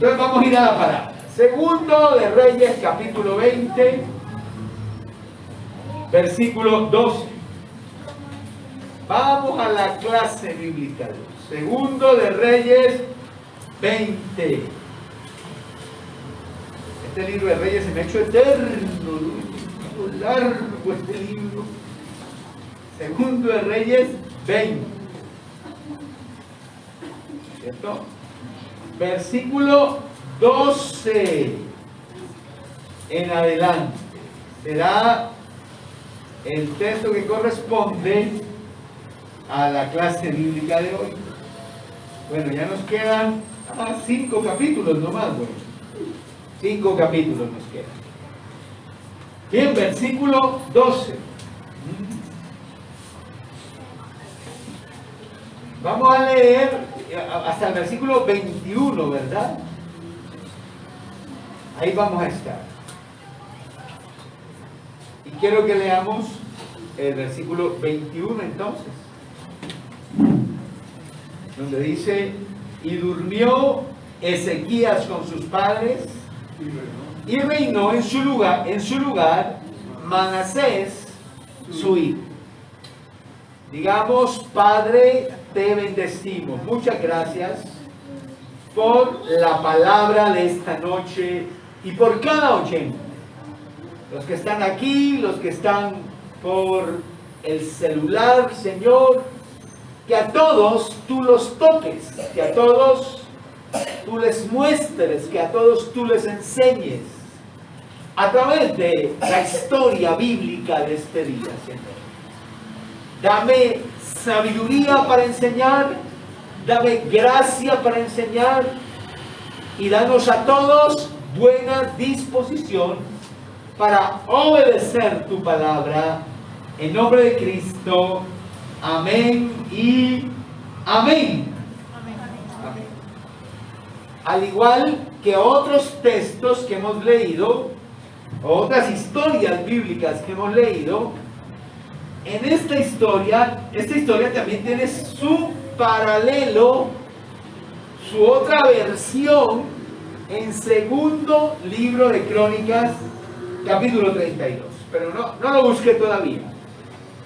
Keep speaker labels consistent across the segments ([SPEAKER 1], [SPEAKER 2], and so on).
[SPEAKER 1] Entonces vamos a ir a la palabra. Segundo de Reyes, capítulo 20, versículo 12. Vamos a la clase bíblica. Segundo de Reyes 20. Este libro de Reyes se me ha hecho eterno, largo este libro. Segundo de Reyes 20. ¿Cierto? Versículo 12 en adelante. Será el texto que corresponde a la clase bíblica de hoy. Bueno, ya nos quedan 5 capítulos nomás, bueno. 5 capítulos nos quedan. Bien, versículo 12. Vamos a leer hasta el versículo 21, ¿verdad? Ahí vamos a estar. Y quiero que leamos el versículo 21 entonces, donde dice: y durmió Ezequías con sus padres, y reinó en su lugar Manasés, su hijo. Digamos: Padre, te bendecimos. Muchas gracias por la palabra de esta noche y por cada oyente. Los que están aquí, los que están por el celular, Señor, que a todos tú los toques, que a todos tú les muestres, que a todos tú les enseñes a través de la historia bíblica de este día, Señor. Dame sabiduría para enseñar, dame gracia para enseñar y danos a todos buena disposición para obedecer tu palabra. En nombre de Cristo, amén y amén. Amén. Al igual que otros textos que hemos leído, otras historias bíblicas que hemos leído, en esta historia también tiene su paralelo, su otra versión en segundo libro de Crónicas, capítulo 32. Pero no lo busque todavía.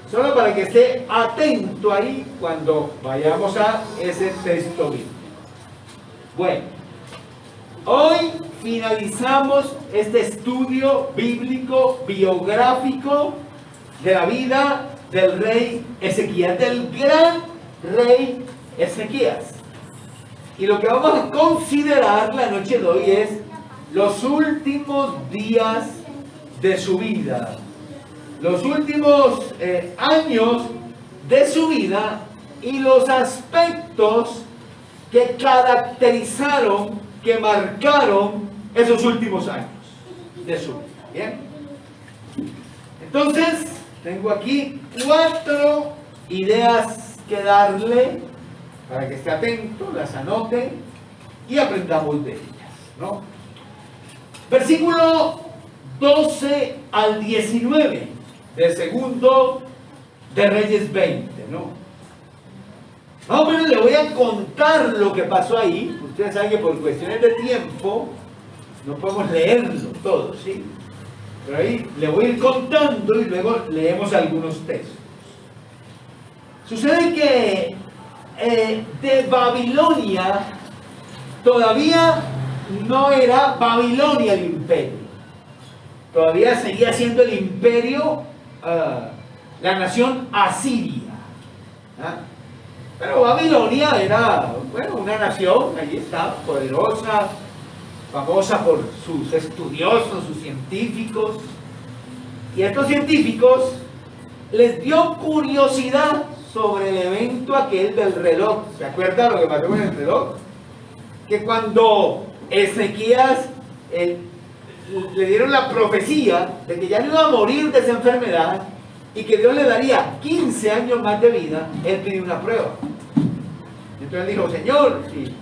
[SPEAKER 1] Solo para que esté atento ahí cuando vayamos a ese texto bíblico. Bueno, hoy finalizamos este estudio bíblico, biográfico de la vida del rey Ezequías, del gran rey Ezequías. Y lo que vamos a considerar la noche de hoy es los últimos días de su vida, los últimos años de su vida y los aspectos que caracterizaron, que marcaron esos últimos años de su vida. ¿Bien? Entonces, tengo aquí 4 ideas que darle para que esté atento, las anote y aprendamos de ellas, ¿no? Versículo 12 al 19 de segundo de Reyes 20, ¿no? Más o menos le voy a contar lo que pasó ahí. Ustedes saben que por cuestiones de tiempo no podemos leerlo todo, ¿sí? Pero ahí le voy a ir contando y luego leemos algunos textos. Sucede que de Babilonia todavía no era Babilonia el imperio. Todavía seguía siendo el imperio, la nación asiria. Pero Babilonia era, bueno, una nación, allí está, poderosa, famosa por sus estudiosos, sus científicos. Y a estos científicos les dio curiosidad sobre el evento aquel del reloj. ¿Se acuerdan lo que pasó con el reloj? Que cuando Ezequías le dieron la profecía de que ya no iba a morir de esa enfermedad y que Dios le daría 15 años más de vida, él pidió una prueba. Entonces dijo: Señor, sí,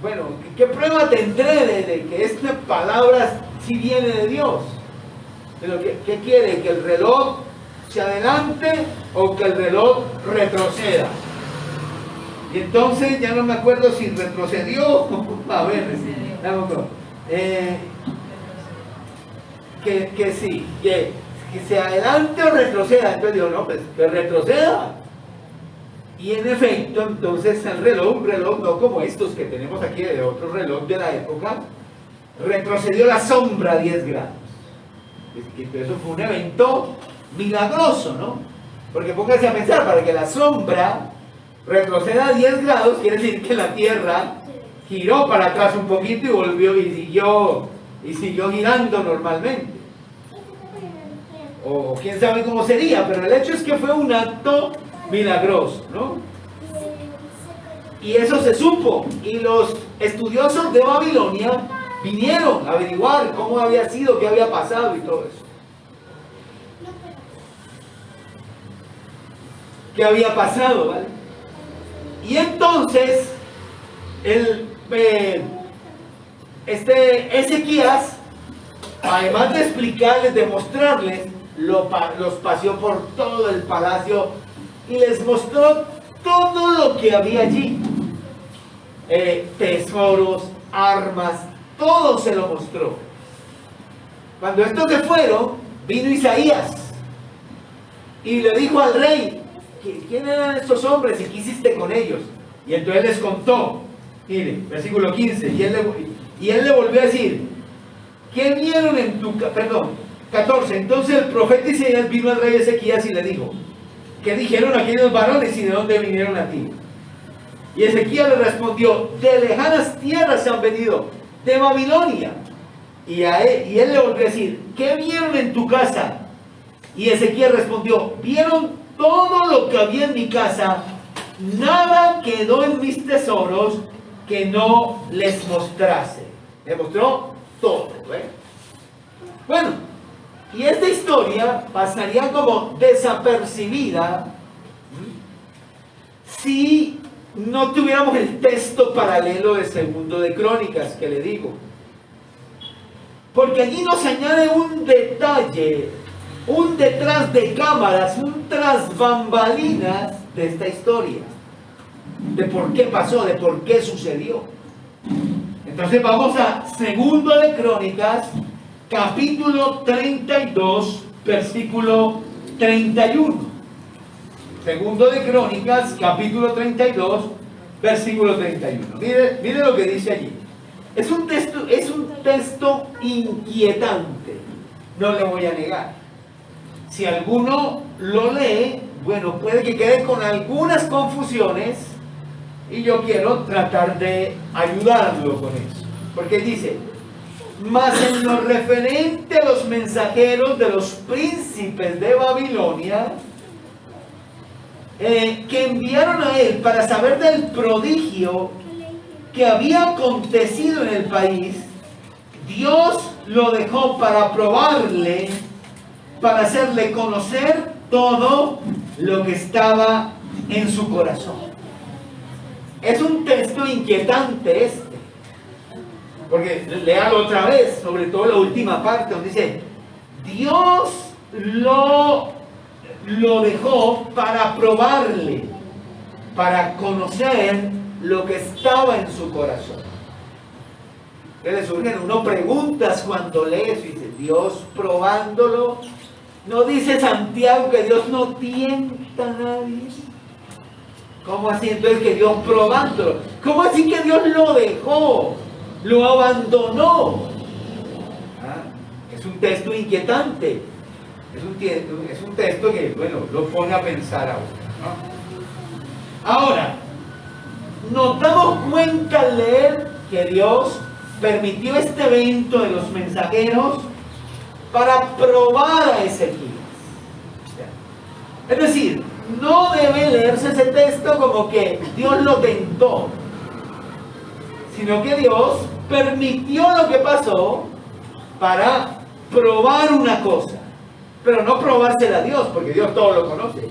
[SPEAKER 1] bueno, ¿qué prueba tendré de que esta palabra sí viene de Dios? Pero ¿qué quiere? ¿Que el reloj se adelante o que el reloj retroceda? Y entonces ya no me acuerdo si retrocedió. A ver, Que sí, que se adelante o retroceda. Entonces digo, no, pues que retroceda. Y en efecto, entonces el reloj, un reloj no como estos que tenemos aquí, de otro reloj de la época, retrocedió la sombra 10 grados. Eso fue un evento milagroso, ¿no? Porque póngase a pensar, para que la sombra retroceda 10 grados, quiere decir que la Tierra giró para atrás un poquito y volvió y siguió girando normalmente. O quién sabe cómo sería, pero el hecho es que fue un acto milagroso, ¿no? Y eso se supo, y los estudiosos de Babilonia vinieron a averiguar cómo había sido, qué había pasado y todo eso. ¿Qué había pasado, vale? Y entonces, Ezequías, además de explicarles, de mostrarles, los paseó por todo el palacio y les mostró todo lo que había allí. Tesoros, armas, todo se lo mostró. Cuando estos se fueron, vino Isaías y le dijo al rey: ¿quién eran estos hombres y qué hiciste con ellos? Y entonces les contó. Mire, versículo 15, y él le volvió a decir: ¿qué vieron en tu casa? Perdón, 14. Entonces el profeta Isaías vino al rey Ezequías y le dijo: ¿qué dijeron aquellos varones y de dónde vinieron a ti? Y Ezequías le respondió: de lejanas tierras se han venido, de Babilonia. Y él le volvió a decir: ¿qué vieron en tu casa? Y Ezequías respondió: vieron todo lo que había en mi casa, nada quedó en mis tesoros que no les mostrase. Le mostró todo, ¿eh? Bueno, y esta historia pasaría como desapercibida si no tuviéramos el texto paralelo de Segundo de Crónicas que le digo, porque allí nos añade un detalle, un detrás de cámaras, un tras bambalinas de esta historia, de por qué pasó, de por qué sucedió. Entonces vamos a Segundo de Crónicas, capítulo 32, versículo 31. Segundo de Crónicas, capítulo 32, versículo 31. Mire lo que dice allí. Es un texto inquietante, no le voy a negar. Si alguno lo lee, bueno, puede que quede con algunas confusiones y yo quiero tratar de ayudarlo con eso. Porque dice: mas en lo referente a los mensajeros de los príncipes de Babilonia, que enviaron a él para saber del prodigio que había acontecido en el país, Dios lo dejó para probarle, para hacerle conocer todo lo que estaba en su corazón. Es un texto inquietante este, porque léalo otra vez, sobre todo la última parte donde dice: Dios lo dejó para probarle, para conocer lo que estaba en su corazón. ¿Qué le surgen? Uno preguntas cuando lees y dice: Dios probándolo. ¿No dice Santiago que Dios no tienta a nadie? ¿Cómo así entonces que Dios probándolo? ¿Cómo así que Dios lo dejó? Lo abandonó. Es un texto inquietante. Es un texto que, bueno, lo pone a pensar a uno, ¿no? Ahora, nos damos cuenta al leer que Dios permitió este evento de los mensajeros para probar a Ezequías. Es decir, no debe leerse ese texto como que Dios lo tentó, sino que Dios permitió lo que pasó para probar una cosa, pero no probársela a Dios, porque Dios todo lo conoce,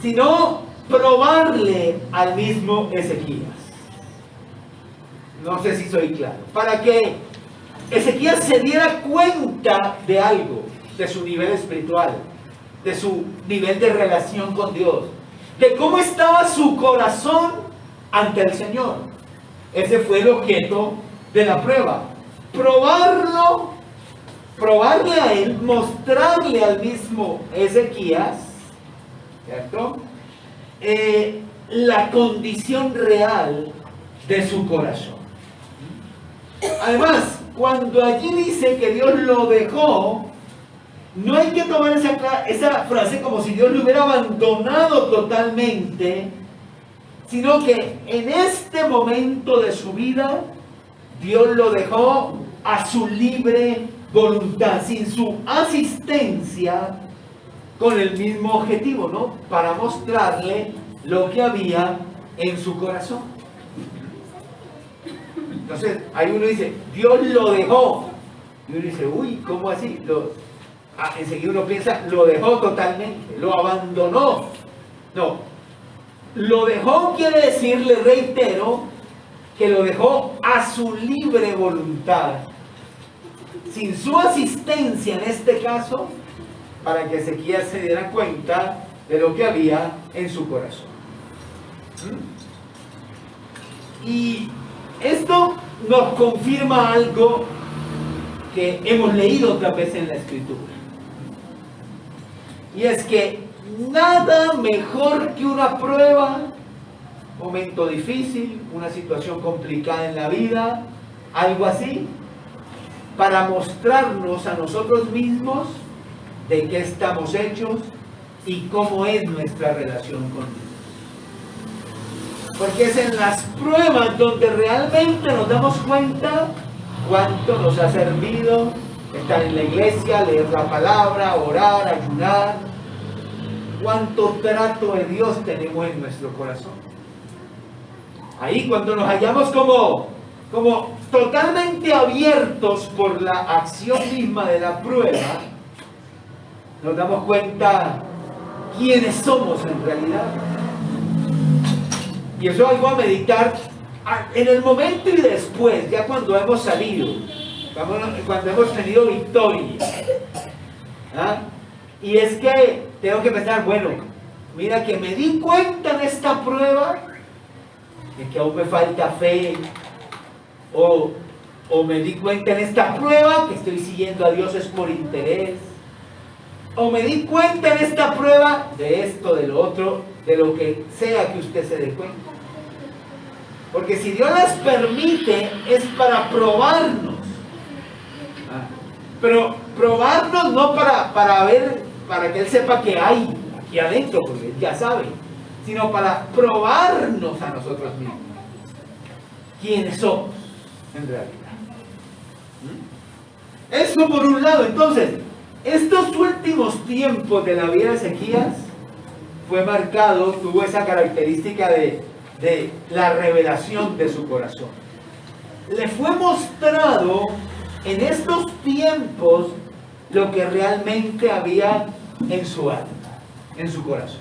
[SPEAKER 1] sino probarle al mismo Ezequías. No sé si soy claro. Para que Ezequías se diera cuenta de algo, de su nivel espiritual, de su nivel de relación con Dios, de cómo estaba su corazón ante el Señor. Ese fue el objeto de la prueba? Probarlo, probarle a él, mostrarle al mismo Ezequías, ¿cierto? La condición real de su corazón. Además, cuando allí dice que Dios lo dejó, no hay que tomar esa frase como si Dios lo hubiera abandonado totalmente, sino que en este momento de su vida, Dios lo dejó a su libre voluntad, sin su asistencia, con el mismo objetivo, ¿no? Para mostrarle lo que había en su corazón. Entonces, ahí uno dice, Dios lo dejó. Y uno dice, uy, ¿cómo así? Enseguida uno piensa, lo dejó totalmente, lo abandonó. No, lo dejó quiere decir, le reitero, que lo dejó a su libre voluntad, sin su asistencia en este caso, para que Ezequías se diera cuenta de lo que había en su corazón. Y esto nos confirma algo que hemos leído otra vez en la Escritura. Y es que nada mejor que una prueba, momento difícil, una situación complicada en la vida, algo así, para mostrarnos a nosotros mismos de qué estamos hechos y cómo es nuestra relación con Dios. Porque es en las pruebas donde realmente nos damos cuenta cuánto nos ha servido estar en la iglesia, leer la palabra, orar, ayunar, cuánto trato de Dios tenemos en nuestro corazón. Ahí cuando nos hallamos como totalmente abiertos por la acción misma de la prueba, nos damos cuenta quiénes somos en realidad. Y eso algo a meditar en el momento y después, ya cuando hemos salido, cuando hemos tenido victoria. ¿Ah? Y es que tengo que pensar, bueno, mira que me di cuenta en esta prueba de que aún me falta fe, o me di cuenta en esta prueba que estoy siguiendo a Dios es por interés, o me di cuenta en esta prueba de esto, de lo otro, de lo que sea que usted se dé cuenta. Porque si Dios las permite es para probarnos. Pero probarnos no para ver, para que Él sepa que hay aquí adentro, porque Él ya sabe, sino para probarnos a nosotros mismos quiénes somos en realidad. Eso por un lado. Entonces, estos últimos tiempos de la vida de Ezequías fue marcado, tuvo esa característica de la revelación de su corazón. Le fue mostrado en estos tiempos lo que realmente había en su alma, en su corazón.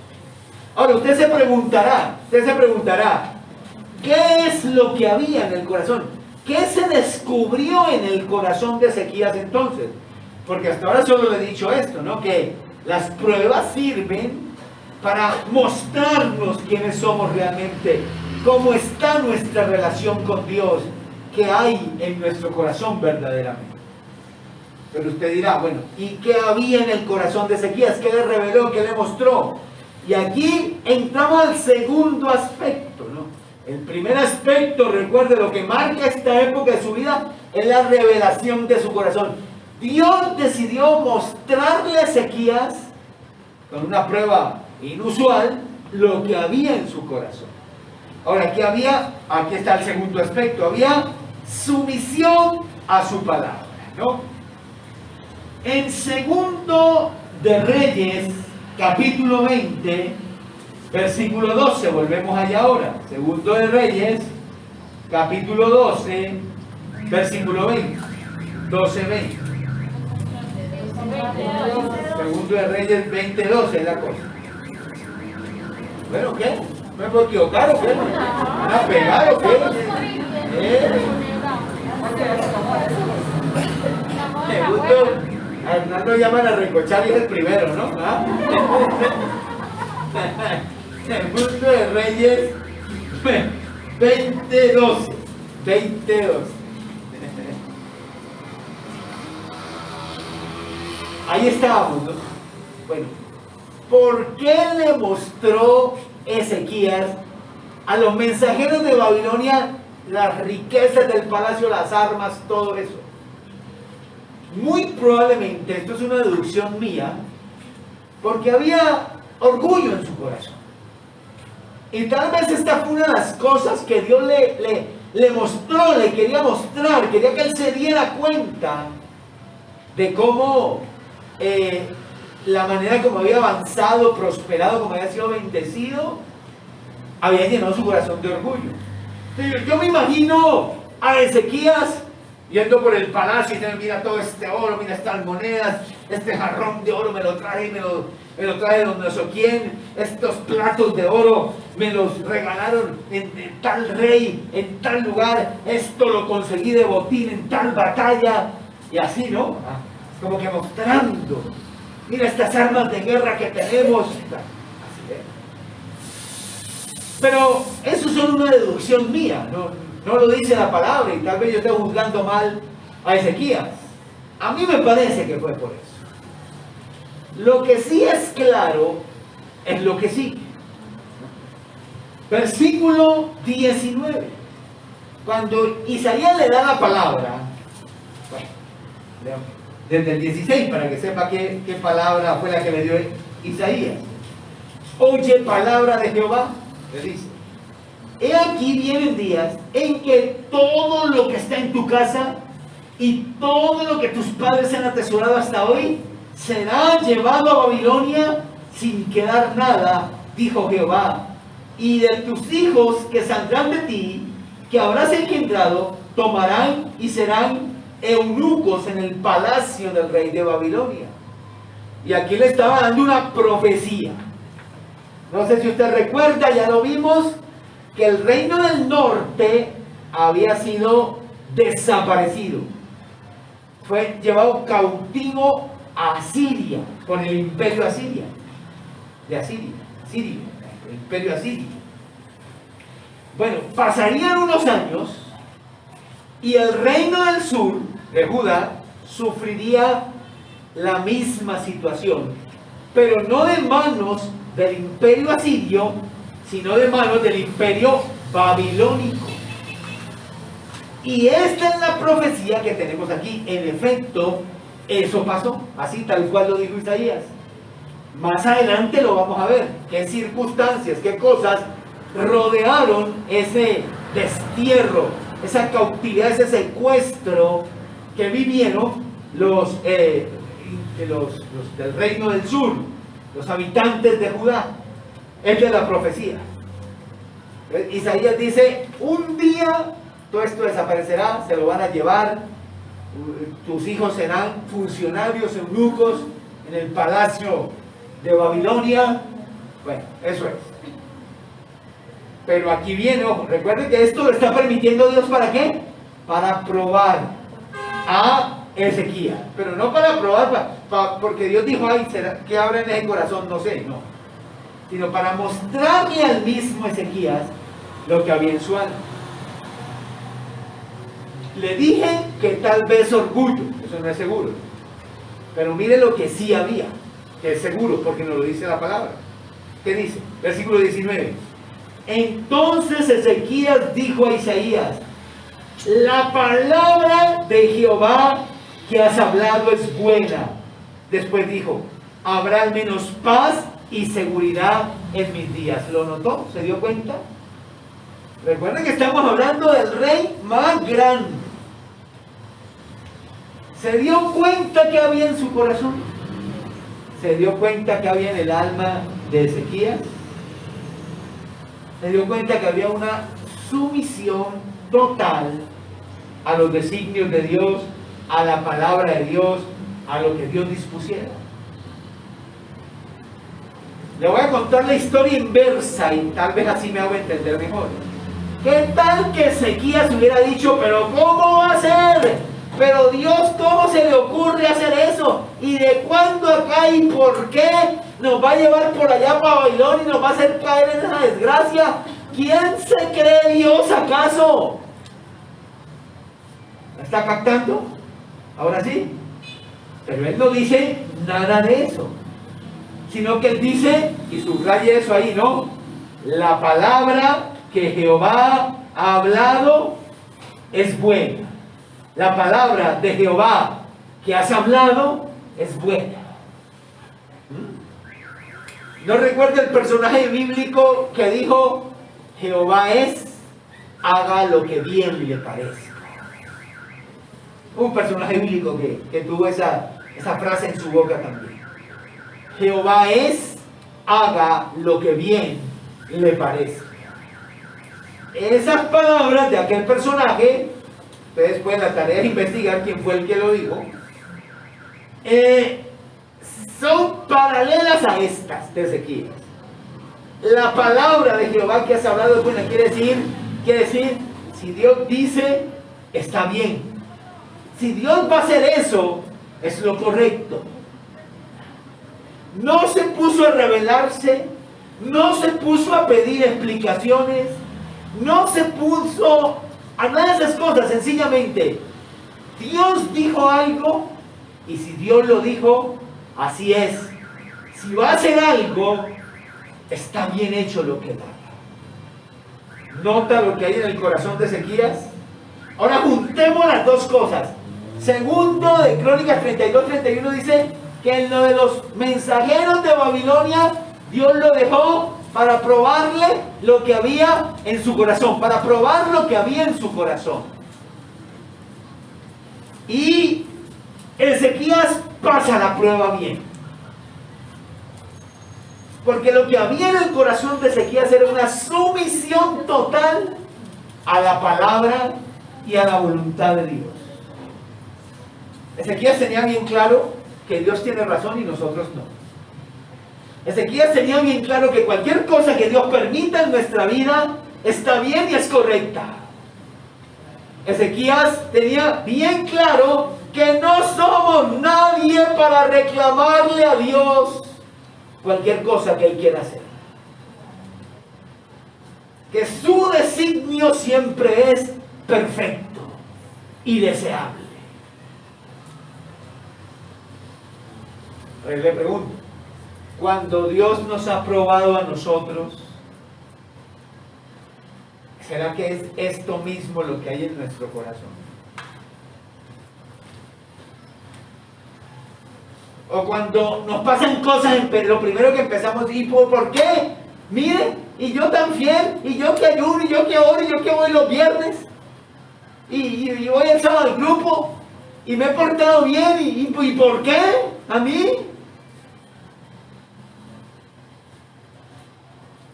[SPEAKER 1] Ahora usted se preguntará, ¿qué es lo que había en el corazón? ¿Qué se descubrió en el corazón de Ezequías entonces? Porque hasta ahora solo le he dicho esto, ¿no? Que las pruebas sirven para mostrarnos quiénes somos realmente, cómo está nuestra relación con Dios, qué hay en nuestro corazón verdaderamente. Pero usted dirá, bueno, ¿y qué había en el corazón de Ezequías? ¿Qué le reveló? ¿Qué le mostró? Y aquí entramos al segundo aspecto, ¿no? El primer aspecto, recuerde, lo que marca esta época de su vida es la revelación de su corazón. Dios decidió mostrarle a Ezequías, con una prueba inusual, lo que había en su corazón. Ahora, ¿qué había? Aquí está el segundo aspecto. Había sumisión a su palabra, ¿no? En Segundo de Reyes, capítulo 20, versículo 12, volvemos allá ahora. Segundo de Reyes, capítulo 12, versículo 20. 12:20. Segundo de Reyes 20:12 es la cosa. Bueno, ¿qué? ¿Me puedo equivocar o qué? ¿Me van a pegar o qué? Segundo, a Hernando llaman a recochar y es el primero, ¿no? ¿Ah? Segundo de Reyes 20:12. ahí estábamos, ¿no? Bueno, ¿por qué le mostró Ezequías a los mensajeros de Babilonia las riquezas del palacio, las armas, todo eso? Muy probablemente, esto es una deducción mía, porque había orgullo en su corazón. Y tal vez esta fue una de las cosas que Dios le mostró, le quería mostrar, quería que él se diera cuenta de cómo la manera como había avanzado, prosperado, como había sido bendecido, había llenado su corazón de orgullo. Yo me imagino a Ezequías yendo por el palacio y diciendo: mira todo este oro, mira estas monedas, este jarrón de oro me lo traje, me lo traje de no sé quién, estos platos de oro me los regalaron en tal rey, en tal lugar, esto lo conseguí de botín en tal batalla, y así, ¿no? Como que mostrando: mira estas armas de guerra que tenemos. Así es. Pero eso es solo una deducción mía, no lo dice la palabra, y tal vez yo esté juzgando mal a Ezequías. A mí me parece que fue por eso. Lo que sí es claro es lo que sigue. Versículo 19. Cuando Isaías le da la palabra, bueno, desde el 16 para que sepa qué palabra fue la que le dio Isaías. Oye palabra de Jehová, le dice: he aquí vienen días en que todo lo que está en tu casa y todo lo que tus padres han atesorado hasta hoy será llevado a Babilonia sin quedar nada, dijo Jehová. Y de tus hijos que saldrán de ti, que habrás engendrado, tomarán y serán eunucos en el palacio del rey de Babilonia. Y aquí le estaba dando una profecía. No sé si usted recuerda, ya lo vimos, que el reino del norte había sido desaparecido. Fue llevado cautivo a Asiria, por el imperio asiria. De Asiria, Siria, el imperio asirio. Bueno, pasarían unos años y el reino del sur, de Judá, sufriría la misma situación, pero no de manos del imperio asirio, sino de manos del imperio babilónico. Y esta es la profecía que tenemos aquí. En efecto, eso pasó, así tal cual lo dijo Isaías. Más adelante lo vamos a ver, qué circunstancias, qué cosas rodearon ese destierro, esa cautividad, ese secuestro que vivieron los del reino del sur, los habitantes de Judá. Es de la profecía. Isaías dice: un día todo esto desaparecerá, se lo van a llevar, tus hijos serán funcionarios, eunucos en el palacio de Babilonia. Bueno, eso es. Pero aquí viene, ojo, recuerden que esto lo está permitiendo Dios, ¿para qué? Para probar a Ezequías, pero no para probar, porque Dios dijo: ay, ¿será que habrá en ese corazón? No sé, no. Sino para mostrarle al mismo Ezequías lo que había en su alma. Le dije que tal vez orgullo, eso no es seguro, pero mire lo que sí había, que es seguro, porque nos lo dice la palabra. ¿Qué dice? Versículo 19. Entonces Ezequías dijo a Isaías: la palabra de Jehová que has hablado es buena. Después dijo: habrá al menos paz y seguridad en mis días. ¿Lo notó? ¿Se dio cuenta? Recuerden que estamos hablando del rey más grande. ¿Se dio cuenta que había en su corazón? ¿Se dio cuenta que había en el alma de Ezequías? ¿Se dio cuenta que había una sumisión total a los designios de Dios, a la palabra de Dios, a lo que Dios dispusiera? Le voy a contar la historia inversa y tal vez así me hago entender mejor. ¿Qué tal que Ezequías hubiera dicho: pero ¿cómo va a ser? Pero Dios, ¿cómo se le ocurre hacer eso? ¿Y de cuándo acá y por qué nos va a llevar por allá para Babilonia y nos va a hacer caer en esa desgracia? ¿Quién se cree Dios acaso? ¿La está captando? Ahora sí. Pero él no dice nada de eso, sino que él dice, y subraya eso ahí, ¿no? La palabra que Jehová ha hablado es buena. La palabra de Jehová que has hablado es buena. ¿No recuerda el personaje bíblico que dijo, Jehová es, haga lo que bien le parezca? Un personaje bíblico que tuvo esa frase en su boca también. Jehová es, haga lo que bien le parezca. Esas palabras de aquel personaje, ustedes pueden la tarea de investigar quién fue el que lo dijo, son paralelas a estas de Ezequías. La palabra de Jehová que has hablado es buena, quiere decir, si Dios dice, está bien. Si Dios va a hacer eso, es lo correcto. No se puso a rebelarse, no se puso a pedir explicaciones, no se puso a nada de esas cosas. Sencillamente, Dios dijo algo, y si Dios lo dijo, así es. Si va a hacer algo, está bien hecho lo que da. Nota lo que hay en el corazón de Ezequías. Ahora juntemos las dos cosas. Segundo de Crónicas 32-31 dice que en lo de los mensajeros de Babilonia, Dios lo dejó para probarle lo que había en su corazón, para probar lo que había en su corazón. Y Ezequías pasa la prueba bien. Porque lo que había en el corazón de Ezequías era una sumisión total a la palabra y a la voluntad de Dios. Ezequías tenía bien claro que Dios tiene razón y nosotros no. Ezequías tenía bien claro que cualquier cosa que Dios permita en nuestra vida está bien y es correcta. Ezequías tenía bien claro que no somos nadie para reclamarle a Dios cualquier cosa que Él quiera hacer. Que su designio siempre es perfecto y deseable. Le pregunto, cuando Dios nos ha probado a nosotros, ¿será que es esto mismo lo que hay en nuestro corazón? O cuando nos pasan cosas, lo primero que empezamos a decir, ¿por qué? Mire, y yo tan fiel, y yo que ayuno, y yo que oro, y yo que voy los viernes, y voy el sábado al grupo, y me he portado bien, ¿y por qué? ¿A mí?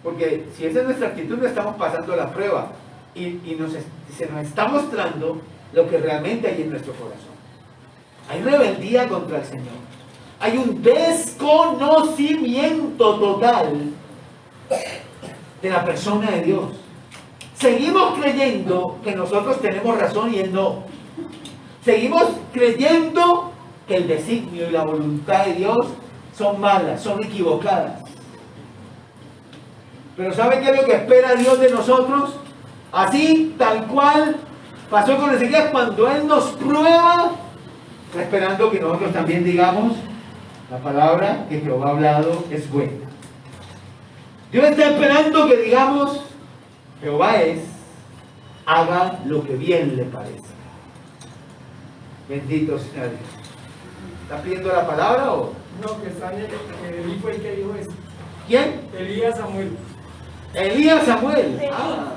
[SPEAKER 1] Porque si esa es nuestra actitud, no estamos pasando la prueba y se nos está mostrando lo que realmente hay en nuestro corazón. Hay rebeldía contra el Señor. Hay un desconocimiento total de la persona de Dios. Seguimos creyendo que nosotros tenemos razón y Él no. Seguimos creyendo que el designio y la voluntad de Dios son malas, son equivocadas. Pero ¿sabe qué es lo que espera Dios de nosotros? Así, tal cual pasó con Ezequías, cuando Él nos prueba, está esperando que nosotros también digamos, la palabra que Jehová ha hablado es buena. Dios está esperando que digamos, Jehová es, haga lo que bien le parezca. Bendito sea Dios. ¿Está pidiendo la palabra o?
[SPEAKER 2] No, que está en Elí fue el que dijo eso.
[SPEAKER 1] ¿Quién?
[SPEAKER 2] Elías Samuel.
[SPEAKER 1] Elías Samuel. Ah,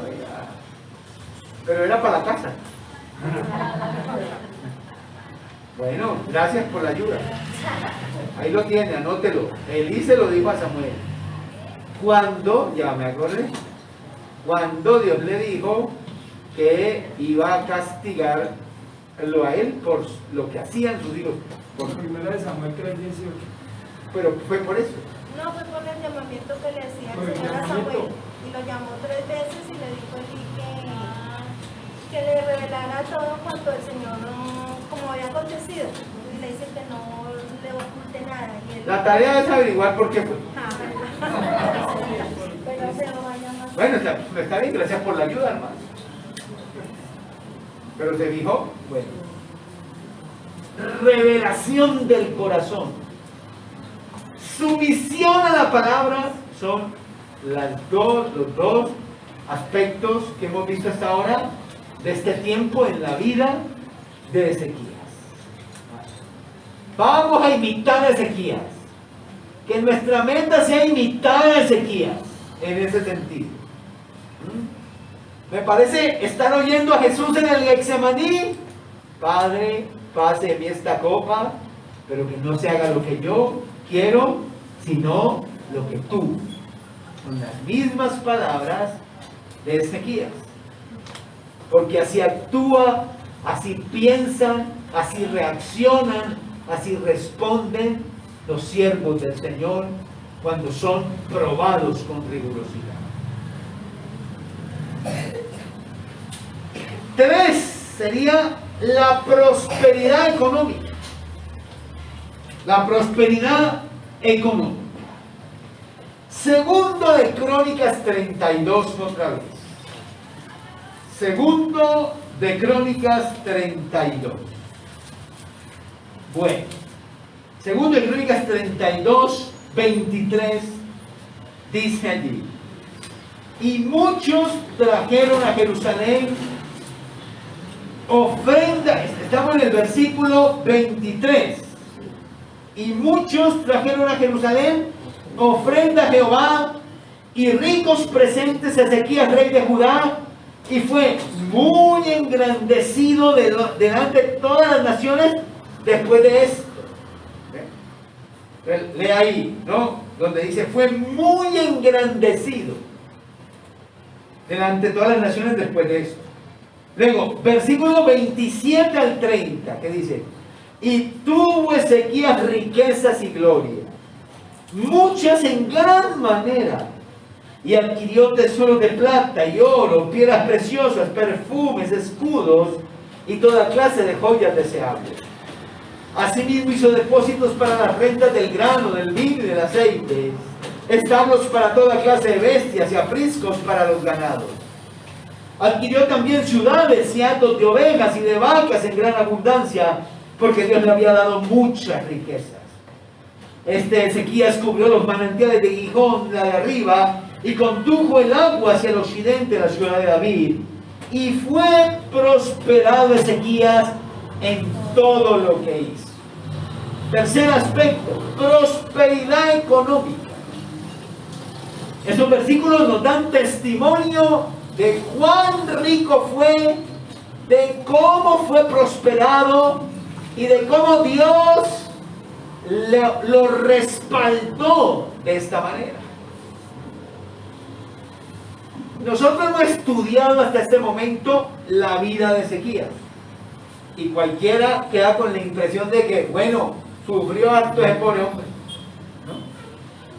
[SPEAKER 1] pero era para la casa. Bueno, gracias por la ayuda. Ahí lo tiene, anótelo. Elí se lo dijo a Samuel. Cuando, ya me acordé, cuando Dios le dijo que iba a castigarlo a él por lo que hacían sus hijos.
[SPEAKER 2] Por primera de Samuel 3:18.
[SPEAKER 1] Pero fue por eso.
[SPEAKER 3] No, fue por el llamamiento que le hacía
[SPEAKER 2] Por el
[SPEAKER 3] el Señor a
[SPEAKER 2] llamamiento.
[SPEAKER 3] Samuel. Y lo llamó 3 veces y le dijo Elí que le revelara todo cuanto el Señor, como había acontecido. Y le dice que no le oculte nada. Y él,
[SPEAKER 1] La tarea es averiguar por qué fue.
[SPEAKER 3] pero se lo va a llamar.
[SPEAKER 1] Bueno, está bien, gracias por la ayuda, hermano. Pero se dijo, bueno. revelación del corazón. Sumisión a la palabra son los dos aspectos que hemos visto hasta ahora de este tiempo en la vida de Ezequías. Vamos a imitar a Ezequías. Que nuestra meta sea imitar a Ezequías en ese sentido. Me parece estar oyendo a Jesús en el Getsemaní. Padre, pase de mí esta copa, pero que no se haga lo que yo quiero, sino lo que tú. Son las mismas palabras de Ezequías. Porque así actúa, así piensan, así reaccionan, así responden los siervos del Señor cuando son probados con rigurosidad. 3 sería la prosperidad económica. La prosperidad económica. Segundo de Crónicas 32 otra vez. Segundo de Crónicas 32. Bueno, segundo de Crónicas 32, 23, dice allí: y muchos trajeron a Jerusalén ofrenda, estamos en el versículo 23, y muchos trajeron a Jerusalén ofrenda a Jehová y ricos presentes a Ezequías, rey de Judá, y fue muy engrandecido delante de todas las naciones después de esto. Lee ahí, ¿no? Donde dice, fue muy engrandecido delante de todas las naciones después de esto. Luego, versículo 27 al 30, que dice, y tuvo Ezequías riquezas y gloria, muchas en gran manera, y adquirió tesoros de plata y oro, piedras preciosas, perfumes, escudos y toda clase de joyas deseables. Asimismo hizo depósitos para las rentas del grano, del vino y del aceite, establos para toda clase de bestias y apriscos para los ganados. Adquirió también ciudades y hatos de ovejas y de vacas en gran abundancia, porque Dios le había dado muchas riquezas. Ezequías cubrió los manantiales de Gijón, la de arriba, y condujo el agua hacia el occidente de la ciudad de David. Y fue prosperado Ezequías en todo lo que hizo. Tercer aspecto, prosperidad económica. Esos versículos nos dan testimonio de cuán rico fue, de cómo fue prosperado y de cómo Dios lo respaldó de esta manera. Nosotros hemos estudiado hasta este momento la vida de Ezequías y cualquiera queda con la impresión de que, bueno, sufrió harto ese pobre hombre, ¿no?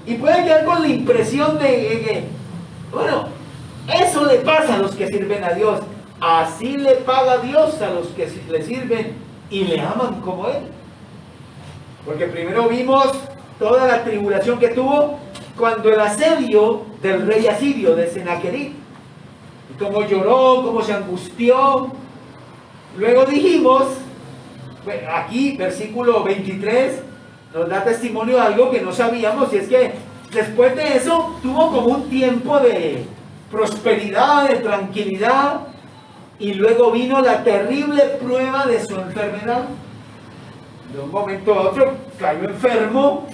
[SPEAKER 1] Y puede quedar con la impresión de que, bueno, eso le pasa a los que sirven a Dios, así le paga Dios a los que le sirven y le aman como Él. Porque primero vimos toda la tribulación que tuvo cuando el asedio del rey asirio, de Sennacherib, y cómo lloró, cómo se angustió. Luego dijimos, aquí versículo 23 nos da testimonio de algo que no sabíamos, y es que después de eso tuvo como un tiempo de prosperidad, de tranquilidad, y luego vino la terrible prueba de su enfermedad. De un momento a otro cayó enfermo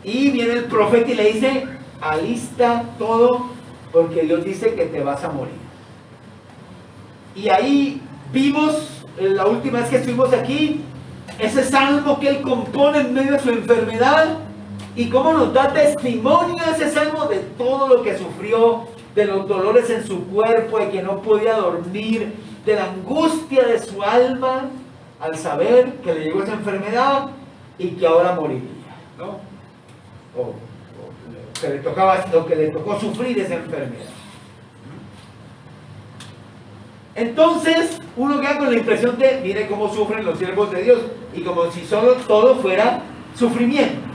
[SPEAKER 1] y viene el profeta y le dice, alista todo porque Dios dice que te vas a morir. Y ahí vimos, la última vez que estuvimos aquí, ese salmo que él compone en medio de su enfermedad y cómo nos da testimonio ese salmo de todo lo que sufrió, de los dolores en su cuerpo, de que no podía dormir, de la angustia de su alma al saber que le llegó esa enfermedad y que ahora moriría, ¿no? Lo que le tocó sufrir esa enfermedad. Entonces uno queda con la impresión de, mire cómo sufren los siervos de Dios, y como si solo todo fuera sufrimiento.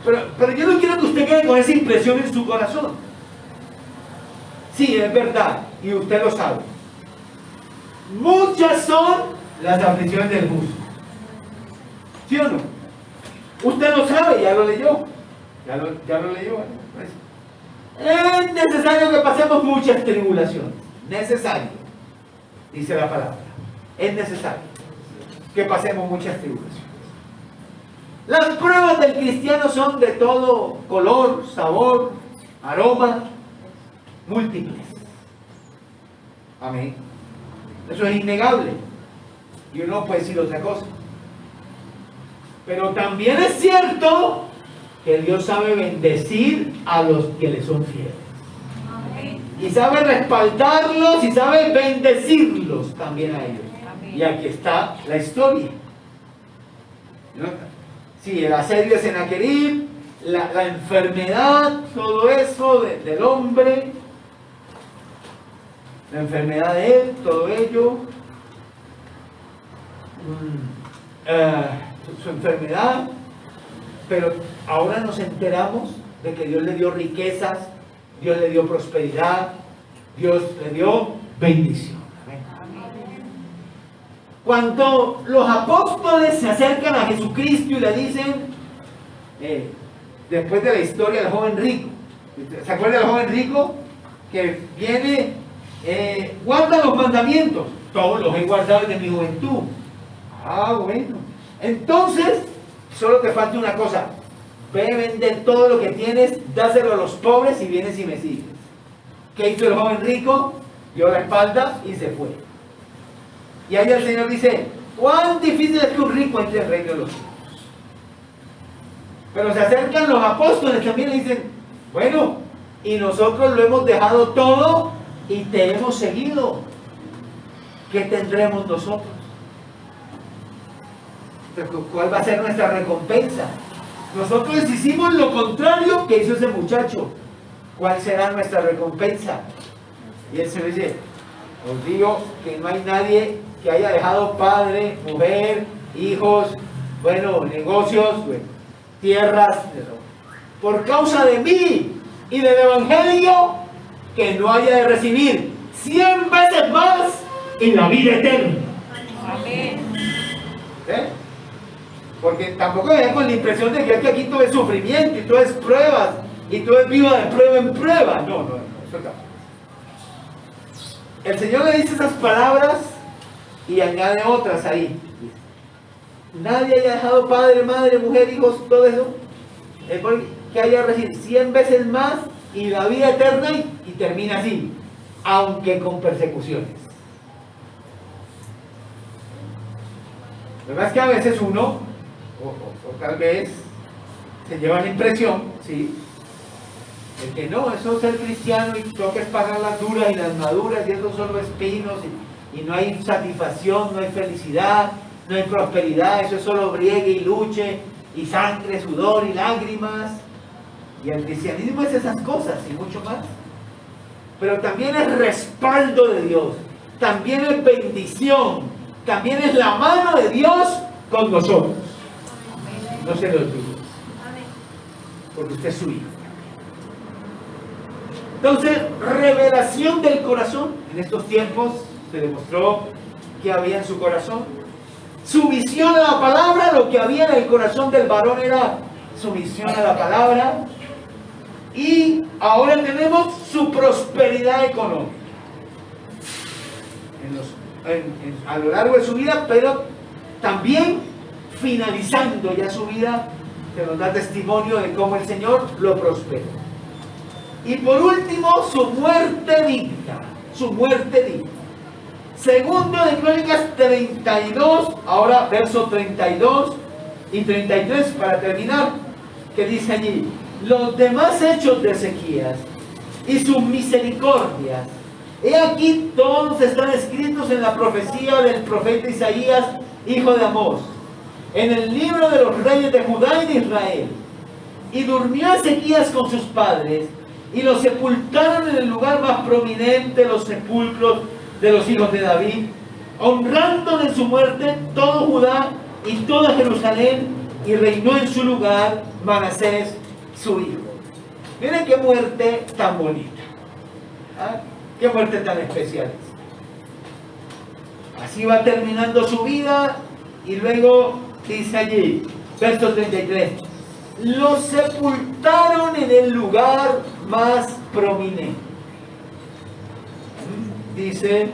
[SPEAKER 1] Pero yo no quiero que usted quede con esa impresión en su corazón. Sí, es verdad, y usted lo sabe. Muchas son las aflicciones del justo. ¿Sí o no? Usted lo sabe, ya lo leyó. Ya lo leyó. Pues, es necesario que pasemos muchas tribulaciones. Necesario, dice la palabra. Es necesario que pasemos muchas tribulaciones. Las pruebas del cristiano son de todo color, sabor, aroma, múltiples. Amén. Eso es innegable. Y uno puede decir otra cosa. Pero también es cierto que Dios sabe bendecir a los que le son fieles. Amén. Y sabe respaldarlos y sabe bendecirlos también a ellos. Amén. Y aquí está la historia. ¿No? Sí, el asedio de Sennacherib, la enfermedad, todo eso del hombre, la enfermedad de él, todo ello, su enfermedad, pero ahora nos enteramos de que Dios le dio riquezas, Dios le dio prosperidad, Dios le dio bendición. Cuando los apóstoles se acercan a Jesucristo y le dicen, después de la historia del joven rico, ¿se acuerda del joven rico? Que viene, guarda los mandamientos, todos los he guardado desde mi juventud. Ah, bueno. Entonces, solo te falta una cosa, ve a vender todo lo que tienes, dáselo a los pobres y vienes y me sigues. ¿Qué hizo el joven rico? Dio la espalda y se fue. Y ahí el Señor dice, cuán difícil es que un rico entre el reino de los cielos. Pero se acercan los apóstoles también y dicen, bueno, y nosotros lo hemos dejado todo y te hemos seguido. ¿Qué tendremos nosotros? ¿Cuál va a ser nuestra recompensa? Nosotros hicimos lo contrario que hizo ese muchacho. ¿Cuál será nuestra recompensa? Y el Señor dice, os digo que no hay nadie que haya dejado padre, mujer, hijos, bueno, negocios, tierras, por causa de mí y del Evangelio, que no haya de recibir 100 veces más en la vida eterna. Amén. Porque tampoco me con la impresión de que aquí todo es sufrimiento y todo es pruebas y todo es viva de prueba en prueba. No, eso tampoco. El Señor le dice esas palabras y añade otras ahí. Nadie haya dejado padre, madre, mujer, hijos, todo eso, que haya recibido 100 veces más y la vida eterna, y termina así, aunque con persecuciones. La verdad es que a veces uno, o tal vez, se lleva la impresión, ¿sí?, de que no, eso es ser cristiano y toca es pagar las duras y las maduras y esos son los espinos y no hay satisfacción, no hay felicidad, no hay prosperidad, eso es solo briegue y luche y sangre, sudor y lágrimas. Y el cristianismo es esas cosas y mucho más. Pero también es respaldo de Dios, también es bendición, también es la mano de Dios con nosotros. No se lo olvide, porque usted es su hijo. Entonces, revelación del corazón. En estos tiempos se demostró que había en su corazón. Su visión a la palabra, lo que había en el corazón del varón era su visión a la palabra. Y ahora tenemos su prosperidad económica. A lo largo de su vida, pero también finalizando ya su vida, se nos da testimonio de cómo el Señor lo prosperó. Y por último, su muerte digna. Su muerte digna. Segundo de Crónicas 32, ahora verso 32 y 33 para terminar, que dice allí: los demás hechos de Ezequías y sus misericordias, he aquí todos están escritos en la profecía del profeta Isaías, hijo de Amós, en el libro de los reyes de Judá y de Israel. Y durmió Ezequías con sus padres, y los sepultaron en el lugar más prominente de los sepulcros de los hijos de David, honrándole en su muerte todo Judá y toda Jerusalén, y reinó en su lugar Manasés, su hijo. Miren qué muerte tan bonita. ¿Ah? Qué muerte tan especial. Así va terminando su vida y luego dice allí, verso 33, lo sepultaron en el lugar más prominente. Dice,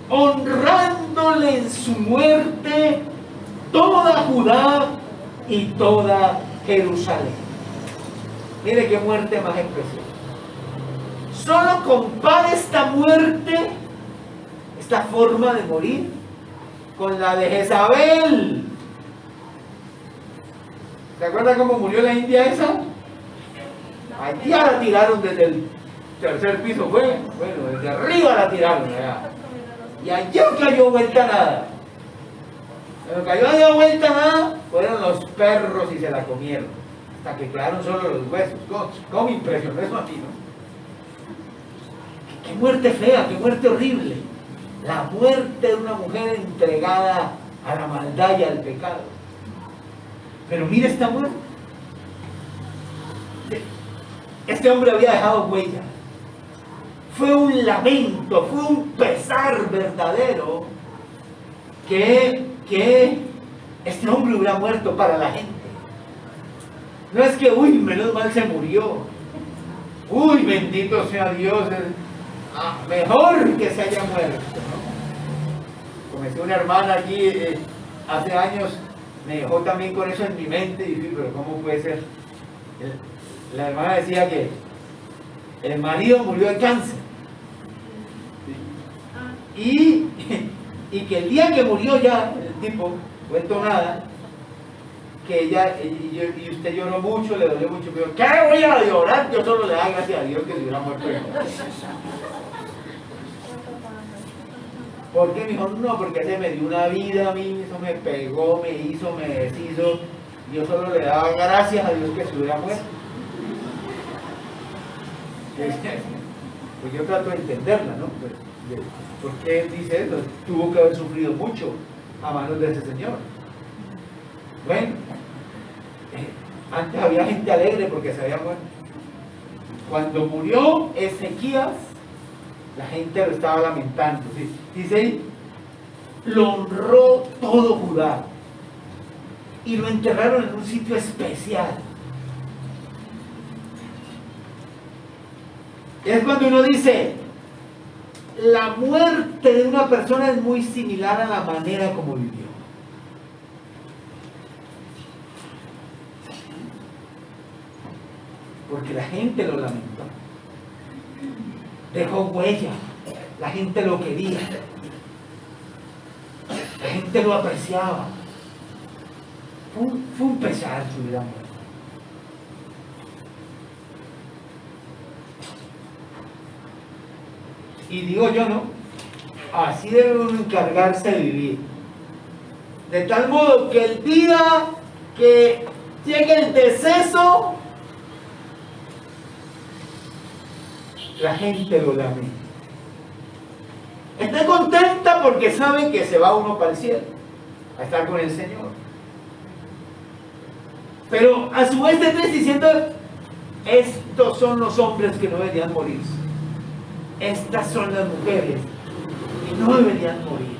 [SPEAKER 1] honrándole en su muerte toda Judá y toda Jerusalén. Mire qué muerte más especial. Solo compara esta muerte, esta forma de morir, con la de Jezabel. ¿Se acuerdan cómo murió la india esa? Allá la tiraron desde el tercer piso, bueno, desde arriba la tiraron allá. Y allá cayó vuelta nada. Cuando cayó allá vuelta nada, fueron los perros y se la comieron. Hasta que quedaron solo los huesos. ¿Cómo me impresionó eso a mí, no? Qué muerte fea, qué muerte horrible. La muerte de una mujer entregada a la maldad y al pecado. Pero mire esta muerte. Este hombre había dejado huella. Fue un lamento, fue un pesar verdadero que este hombre hubiera muerto para la gente. No es que, uy, menos mal se murió. Uy, bendito sea Dios. Mejor que se haya muerto, ¿no? Como decía una hermana aquí hace años, me dejó también con eso en mi mente y dije, pero ¿cómo puede ser? La hermana decía que el marido murió de cáncer y que el día que murió ya el tipo, vuelto nada, que ella y usted lloró mucho, le dolió mucho, pero ¿qué voy a llorar? Yo solo le da gracias a Dios que se hubiera muerto. ¿Por qué? Me dijo, no, porque se me dio una vida a mí, eso me pegó, me hizo, me deshizo. Yo solo le daba gracias a Dios que se hubiera muerto. Pues yo trato de entenderla, ¿no? ¿Por qué dice eso? Tuvo que haber sufrido mucho a manos de ese señor. Bueno, antes había gente alegre porque se había muerto. Cuando murió Ezequías, la gente lo estaba lamentando. ¿Sí? Dice, lo honró todo Judá y lo enterraron en un sitio especial. Es cuando uno dice, la muerte de una persona es muy similar a la manera como vivió. Porque la gente lo lamentó. Dejó huella. La gente lo quería. La gente lo apreciaba. Fue un pesar su vida muerta. Y digo yo, ¿no? Así debe uno encargarse de vivir. De tal modo que el día que llegue el deceso, la gente lo lamenta. Está contenta porque sabe que se va uno para el cielo, a estar con el Señor. Pero a su vez está diciendo, estos son los hombres que no deberían morirse. Estas son las mujeres que no deberían morir.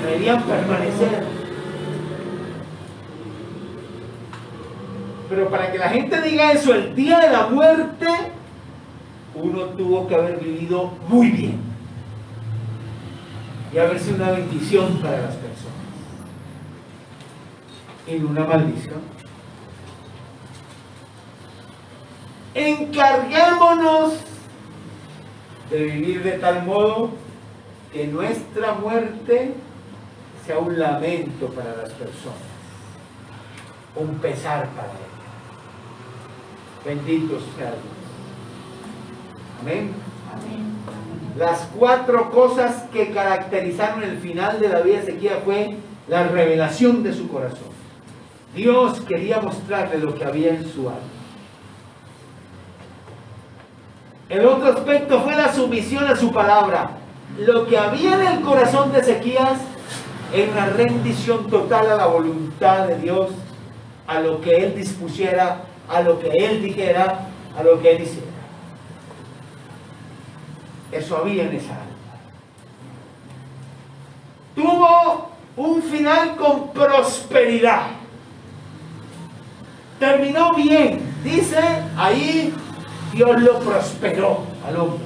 [SPEAKER 1] Deberían permanecer. Pero para que la gente diga eso el día de la muerte, uno tuvo que haber vivido muy bien y haber sido una bendición para las personas y no una maldición. Encarguémonos de vivir de tal modo que nuestra muerte sea un lamento para las personas, un pesar para ellas. Bendito sea Dios. Amén. Amén. Las 4 cosas que caracterizaron el final de la vida de Ezequías fue la revelación de su corazón. Dios quería mostrarle lo que había en su alma. El otro aspecto fue la sumisión a su palabra. Lo que había en el corazón de Ezequías era una rendición total a la voluntad de Dios, a lo que Él dispusiera, a lo que Él dijera, a lo que Él hiciera. Eso había en esa alma. tuvo un final con prosperidad. Terminó bien. Dice ahí, Dios lo prosperó al hombre.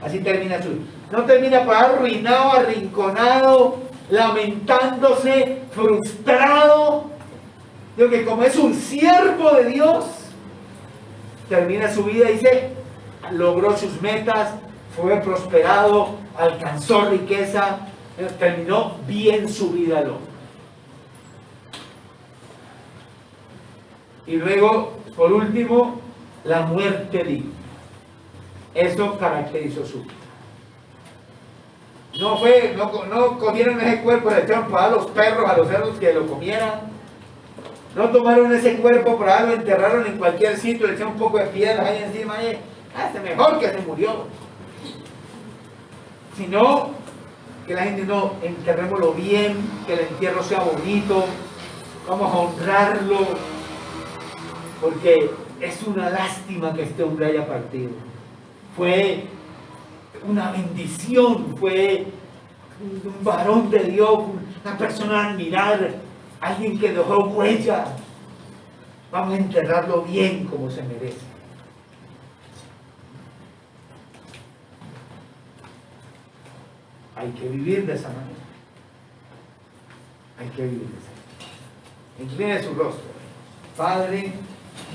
[SPEAKER 1] Así termina su vida. No termina por arruinado, arrinconado, lamentándose, frustrado. Digo que como es un siervo de Dios, termina su vida y dice, logró sus metas, fue prosperado, alcanzó riqueza, terminó bien su vida el hombre. Y luego, por último, la muerte digna. Eso caracterizó su vida. No comieron ese cuerpo, le echaron para los perros, a los cerdos que lo comieran. No tomaron ese cuerpo para darlo, enterraron en cualquier sitio, le echaron un poco de piedras ahí encima y hace mejor que se murió. Sino que la gente no, enterrémoslo bien, que el entierro sea bonito, vamos a honrarlo, porque es una lástima que este hombre haya partido. Fue una bendición, fue un varón de Dios, una persona a admirar, alguien que dejó huella. Vamos a enterrarlo bien como se merece. Hay que vivir de esa manera. Hay que vivir de esa manera. Incline su rostro. Padre,